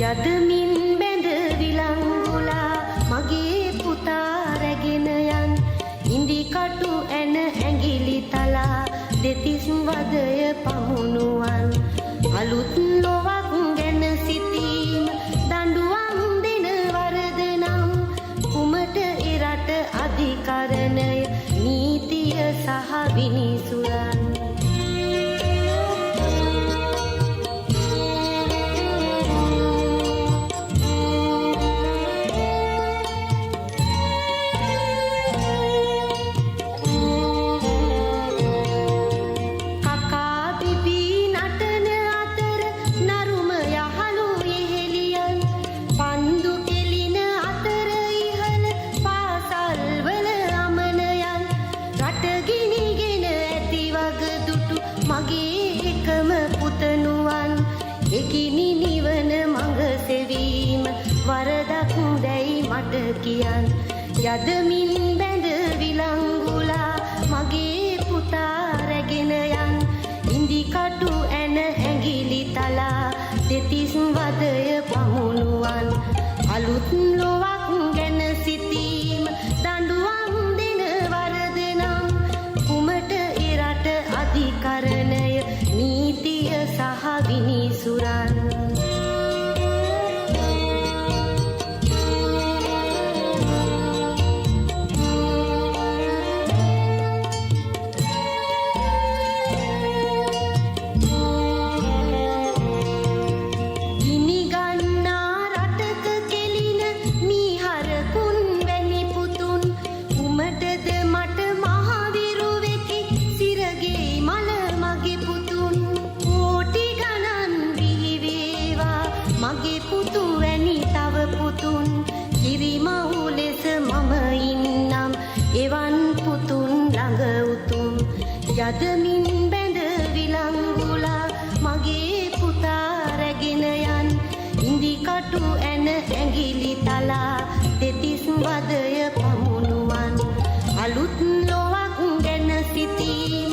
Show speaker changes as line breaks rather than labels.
යදමින් බැඳ විලංගුලා මගේ පුතා රැගෙන යන් ඉන්දි කටු ඇන ඇඟිලි තලා දෙතිස් වදය පමුණුවන් අලුත් ලොවක් ගැන සිතීම දඬුවම් දෙන වරද නම් කුමට එරට අධිකරණය නීතිය සහ විනිසුරන් මගේ එකම පුතණුවන් එකිනි නිවන මඟ සෙවීම වරදක් දැයි මට කියන් යදමින් බැඳ විලංගුලා මගේ පුතා රැගෙන යන් ඉන්දි කටු ඇන ඇඟිලි තලා දෙතිස් වදය පමුණුවන් අලුත් ලොවක් ගැන සිතීම දඬුවම් දෙන වරද නම් කුමට එරට අධිකරණය නීතිය සහ විනිසුරන් මගේ පුතු වැනි තව පුතුන් කිරිමව් ලෙස මම ඉන්නම් එවන් පුතුන් ළඟ උතුම් යදමින් බැඳ විලංගුලා මගේ පුතා රැගෙන යන් ඉන්දි කටු ඇන ඇඟිලි තලා දෙතිස් වදය පමුණුවන් අලුත් ලොවක් ගැන සිතීම